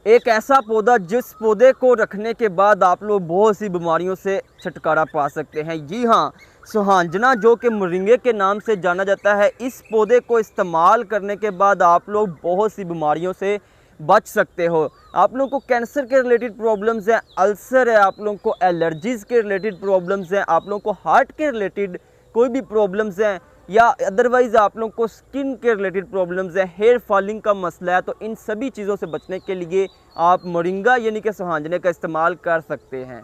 एक ऐसा पौधा जिस पौधे को रखने के बाद आप लोग बहुत सी बीमारियों से छुटकारा पा सकते हैं। जी हाँ, सुहांजना जो कि मोरिंगे के नाम से जाना जाता है, इस पौधे को इस्तेमाल करने के बाद आप लोग बहुत सी बीमारियों से बच सकते हो। आप लोगों को कैंसर के रिलेटेड प्रॉब्लम्स हैं, अल्सर है, आप लोगों को एलर्जीज़ के रिलेटेड प्रॉब्लम्स हैं, आप लोगों को हार्ट के रिलेटेड कोई भी प्रॉब्लम्स हैं, या अदरवाइज़ आप लोगों को स्किन के रिलेटेड प्रॉब्लम्स है, हेयर फॉलिंग का मसला है, तो इन सभी चीज़ों से बचने के लिए आप मोरिंगा यानी कि सुहांजने का इस्तेमाल कर सकते हैं।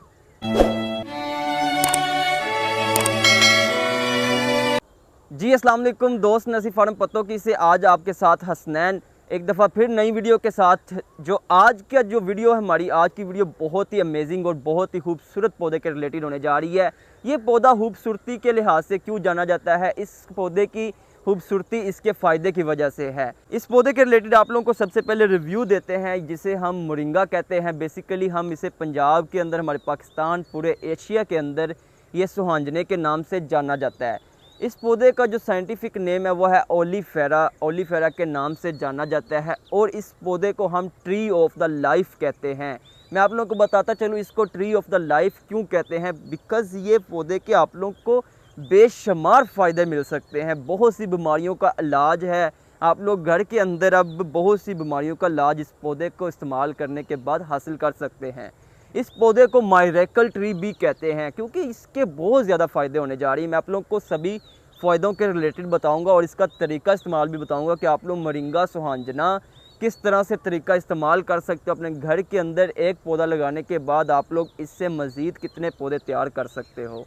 जी अस्सलाम वालेकुम दोस्त, नसीब फार्म पत्तों की से आज आपके साथ हसनैन एक दफ़ा फिर नई वीडियो के साथ। जो आज का जो वीडियो है हमारी, आज की वीडियो बहुत ही अमेजिंग और बहुत ही खूबसूरत पौधे के रिलेटेड होने जा रही है। ये पौधा खूबसूरती के लिहाज से क्यों जाना जाता है, इस पौधे की खूबसूरती इसके फ़ायदे की वजह से है। इस पौधे के रिलेटेड आप लोगों को सबसे पहले रिव्यू देते हैं, जिसे हम मोरिंगा कहते हैं। बेसिकली हम इसे पंजाब के अंदर, हमारे पाकिस्तान, पूरे एशिया के अंदर ये सुहांजने के नाम से जाना जाता है। इस पौधे का जो साइंटिफिक नेम है वो है ओलिफेरा, ओलिफेरा के नाम से जाना जाता है। और इस पौधे को हम ट्री ऑफ द लाइफ कहते हैं। मैं आप लोगों को बताता चलूँ इसको ट्री ऑफ द लाइफ क्यों कहते हैं। बिकॉज़ ये पौधे के आप लोगों को बेशुमार फ़ायदे मिल सकते हैं। बहुत सी बीमारियों का इलाज है। आप लोग घर के अंदर अब बहुत सी बीमारियों का इलाज इस पौधे को इस्तेमाल करने के बाद हासिल कर सकते हैं। इस पौधे को मायरेकल ट्री भी कहते हैं क्योंकि इसके बहुत ज़्यादा फ़ायदे होने जा रही हैं। मैं आप लोगों को सभी फ़ायदों के रिलेटेड बताऊंगा और इसका तरीका इस्तेमाल भी बताऊंगा कि आप लोग मोरिंगा सुहांजना किस तरह से तरीका इस्तेमाल कर सकते हो। अपने घर के अंदर एक पौधा लगाने के बाद आप लोग इससे मज़ीद कितने पौधे तैयार कर सकते हो।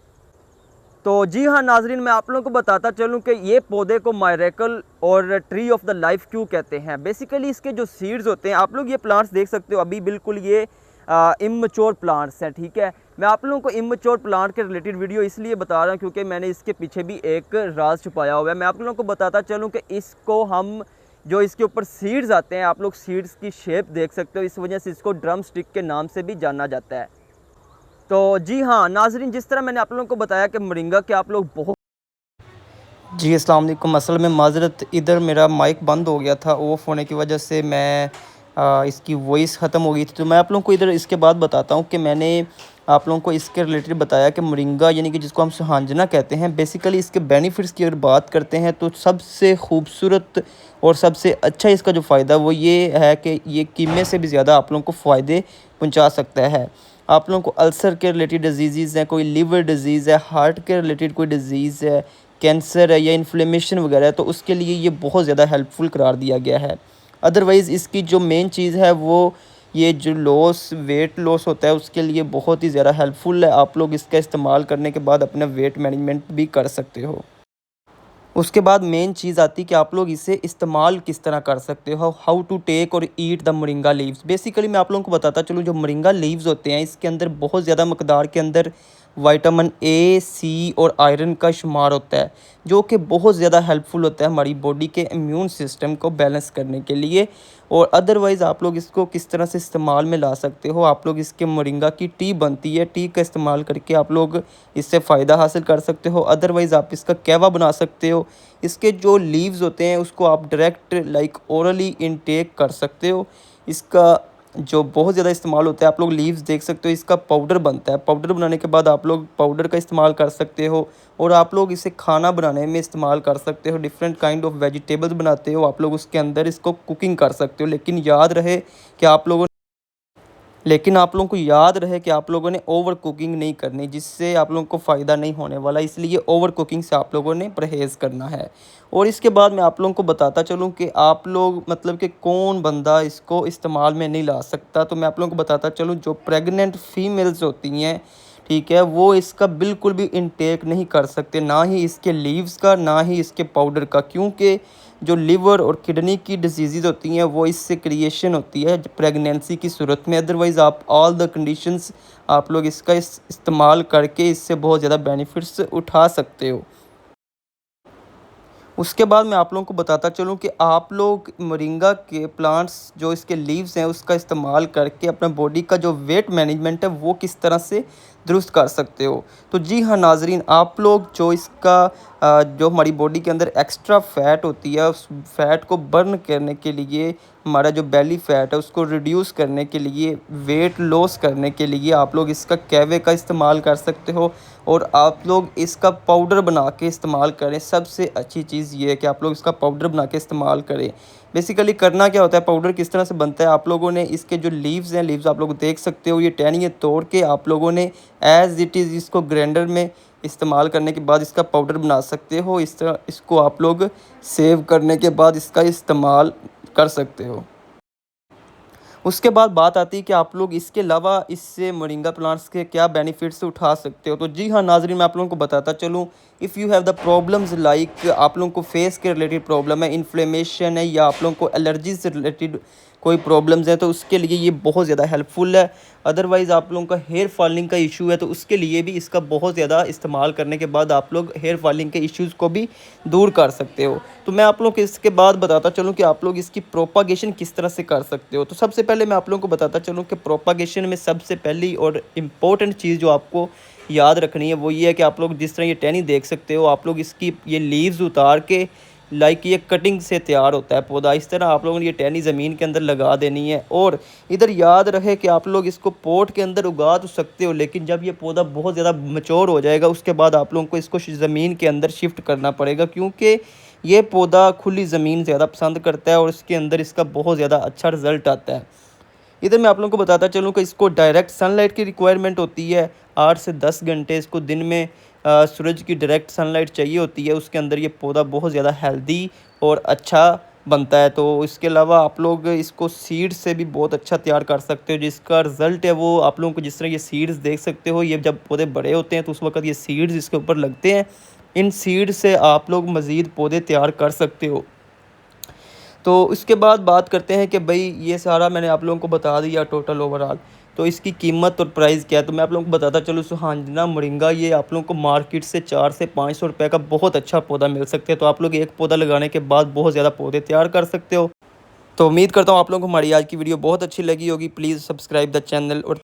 तो जी हाँ नाजरीन, मैं आप लोगों को बताता चलूँ कि ये पौधे को मायरेकल और ट्री ऑफ द लाइफ क्यों कहते हैं। बेसिकली इसके जो सीड्स होते हैं, आप लोग ये प्लांट्स देख सकते हो, अभी बिल्कुल ये इमैच्योर प्लांट्स हैं, ठीक है। मैं आप लोगों को इमैच्योर प्लांट के रिलेटेड वीडियो इसलिए बता रहा हूँ क्योंकि मैंने इसके पीछे भी एक राज छुपाया हुआ है। मैं आप लोगों को बताता चलूँ कि इसको हम जो इसके ऊपर सीड्स आते हैं, आप लोग सीड्स की शेप देख सकते हो, इस वजह से इसको ड्रम स्टिक के नाम से भी जाना जाता है। तो जी हाँ नाजरीन, जिस तरह मैंने आप लोगों को बताया कि मोरिंगा के आप लोग बहुत जी अस्सलाम वालेकुम। असल में माज़रत, इधर मेरा माइक बंद हो गया था, ऑफ़ होने की वजह से मैं इसकी वॉइस ख़त्म हो गई थी। तो मैं आप लोगों को इधर इसके बाद बताता हूँ कि मैंने आप लोगों को इसके रिलेटेड बताया कि मोरिंगा यानी कि जिसको हम सुहांजना कहते हैं, बेसिकली इसके बेनिफिट्स की अगर बात करते हैं तो सबसे खूबसूरत और सबसे अच्छा इसका जो फ़ायदा वो ये है कि ये कीमे से भी ज़्यादा आप लोगों को फ़ायदे पहुँचा सकता है। आप लोगों को अल्सर के रिलेटेड डिजीज़ हैं, कोई लिवर डिज़ीज़ है, हार्ट के रिलेटेड कोई डिज़ीज़ है, कैंसर है या इन्फ्लेमेशन वगैरह है, तो उसके लिए ये बहुत ज़्यादा हेल्पफुल करार दिया गया है। अदरवाइज़ इसकी जो मेन चीज़ है वो ये जो वेट लॉस होता है उसके लिए बहुत ही ज़्यादा हेल्पफुल है। आप लोग इसका इस्तेमाल करने के बाद अपना वेट मैनेजमेंट भी कर सकते हो। उसके बाद मेन चीज़ आती है कि आप लोग इसे इस्तेमाल किस तरह कर सकते हो, हाउ टू टेक और eat the moringa leaves. Basically मैं आप लोगों को बताता चलूँ, जो मोरिंगा लीव्स होते हैं इसके अंदर बहुत ज़्यादा मकदार के अंदर विटामिन ए, सी और आयरन का शुमार होता है, जो कि बहुत ज़्यादा हेल्पफुल होता है हमारी बॉडी के इम्यून सिस्टम को बैलेंस करने के लिए। और अदरवाइज़ आप लोग इसको किस तरह से इस्तेमाल में ला सकते हो, आप लोग इसके मोरिंगा की टी बनती है, टी का इस्तेमाल करके आप लोग इससे फ़ायदा हासिल कर सकते हो। अदरवाइज़ आप इसका कहवा बना सकते हो। इसके जो लीव्स होते हैं उसको आप डायरेक्ट लाइक ओरली इनटेक कर सकते हो। इसका जो बहुत ज़्यादा इस्तेमाल होता है, आप लोग लीव्स देख सकते हो, इसका पाउडर बनता है। पाउडर बनाने के बाद आप लोग पाउडर का इस्तेमाल कर सकते हो और आप लोग इसे खाना बनाने में इस्तेमाल कर सकते हो। डिफरेंट काइंड ऑफ वेजिटेबल्स बनाते हो, आप लोग उसके अंदर इसको कुकिंग कर सकते हो। लेकिन आप लोगों को याद रहे कि आप लोगों ने ओवर कुकिंग नहीं करनी, जिससे आप लोगों को फ़ायदा नहीं होने वाला। इसलिए ओवर कुकिंग से आप लोगों ने परहेज़ करना है। और इसके बाद मैं आप लोगों को बताता चलूँ कि आप लोग मतलब कि कौन बंदा इसको इस्तेमाल में नहीं ला सकता। तो मैं आप लोगों को बताता चलूँ, जो प्रेग्नेंट फ़ीमेल्स होती हैं, ठीक है, वो इसका बिल्कुल भी इनटेक नहीं कर सकते, ना ही इसके लीव्स का, ना ही इसके पाउडर का, क्योंकि जो लिवर और किडनी की डिजीज़ होती हैं वो इससे क्रिएशन होती है प्रेगनेंसी की सूरत में। अदरवाइज़ आप ऑल द कंडीशंस आप लोग इसका इस्तेमाल करके इससे बहुत ज़्यादा बेनिफिट्स उठा सकते हो। उसके बाद मैं आप लोगों को बताता चलूँ कि आप लोग मोरिंगा के प्लांट्स जो इसके लीव्स हैं उसका इस्तेमाल करके अपना बॉडी का जो वेट मैनेजमेंट है वो किस तरह से दुरुस्त कर सकते हो। तो जी हाँ नाज़रीन, आप लोग जो इसका जो हमारी बॉडी के अंदर एक्स्ट्रा फ़ैट होती है उस फ़ैट को बर्न करने के लिए, हमारा जो बेली फ़ैट है उसको रिड्यूस करने के लिए, वेट लॉस करने के लिए आप लोग इसका कैवे का इस्तेमाल कर सकते हो और आप लोग इसका पाउडर बना के इस्तेमाल करें। सबसे अच्छी चीज़ ये है कि आप लोग इसका पाउडर बना के इस्तेमाल करें। बेसिकली करना क्या होता है, पाउडर किस तरह से बनता है, आप लोगों ने इसके जो लीव्स हैं, लीव्स आप लोग देख सकते हो, ये टहनियाँ तोड़ के आप लोगों ने एज़ इट इज़ इसको ग्राइंडर में इस्तेमाल करने के बाद इसका पाउडर बना सकते हो। इस तरह इसको आप लोग सेव करने के बाद इसका इस्तेमाल कर सकते हो। उसके बाद बात आती है कि आप लोग इसके अलावा इससे मोरिंगा प्लांट्स के क्या बेनिफिट्स उठा सकते हो। तो जी हाँ नाज़रीन, मैं आप लोगों को बताता चलूँ, if you have the problems like आप लोगों को फेस के रिलेटेड प्रॉब्लम है, इन्फ्लेमेशन है या आप लोगों को एलर्जी से रिलेटेड कोई प्रॉब्लम्स है तो उसके लिए ये बहुत ज़्यादा हेल्पफुल है। अदरवाइज़ आप लोगों का हेयर फॉलिंग का इशू है तो उसके लिए भी इसका बहुत ज़्यादा इस्तेमाल करने के बाद आप लोग हेयर फॉलिंग के इश्यूज़ को भी दूर कर सकते हो। तो मैं आप लोगों को इसके बाद बताता चलूँ कि आप लोग इसकी प्रोपागेशन किस तरह से कर सकते हो। तो सबसे पहले मैं आप लोगों को बताता चलूँ कि प्रोपागेशन में सबसे पहली और इम्पोर्टेंट चीज़ जो आपको याद रखनी है वो ये है कि आप लोग जिस तरह ये टहनी देख सकते हो, आप लोग इसकी ये लीव्स उतार के लाइक ये कटिंग से तैयार होता है पौधा, इस तरह आप लोगों ने ये टहनी ज़मीन के अंदर लगा देनी है। और इधर याद रहे कि आप लोग इसको पॉट के अंदर उगा तो सकते हो, लेकिन जब ये पौधा बहुत ज़्यादा मैच्योर हो जाएगा उसके बाद आप लोगों को इसको ज़मीन के अंदर शिफ्ट करना पड़ेगा, क्योंकि ये पौधा खुली ज़मीन ज़्यादा पसंद करता है और इसके अंदर इसका बहुत ज़्यादा अच्छा रिज़ल्ट आता है। इधर मैं आप लोगों को बताता चलूँ कि इसको डायरेक्ट सनलाइट की रिक्वायरमेंट होती है। 8 से 10 घंटे इसको दिन में सूरज की डायरेक्ट सनलाइट चाहिए होती है। उसके अंदर ये पौधा बहुत ज़्यादा हेल्दी और अच्छा बनता है। तो इसके अलावा आप लोग इसको सीड से भी बहुत अच्छा तैयार कर सकते हो, जिसका रिज़ल्ट है वो आप लोगों को जिस तरह ये सीड्स देख सकते हो, ये जब पौधे बड़े होते हैं तो उस वक़्त ये सीड्स इसके ऊपर लगते हैं। इन सीड से आप लोग मज़ीद पौधे तैयार कर सकते हो। तो इसके बाद बात करते हैं कि भाई ये सारा मैंने आप लोगों को बता दिया टोटल ओवरऑल, तो इसकी कीमत और प्राइस क्या है। तो मैं आप लोगों को बताता चलूँ, सुहांजना मोरिंगा ये आप लोगों को मार्केट से 4 से 500 रुपये का बहुत अच्छा पौधा मिल सकता है। तो आप लोग एक पौधा लगाने के बाद बहुत ज़्यादा पौधे तैयार कर सकते हो। तो उम्मीद करता हूँ आप लोगों को हमारी आज की वीडियो बहुत अच्छी लगी होगी। प्लीज़ सब्सक्राइब द चैनल और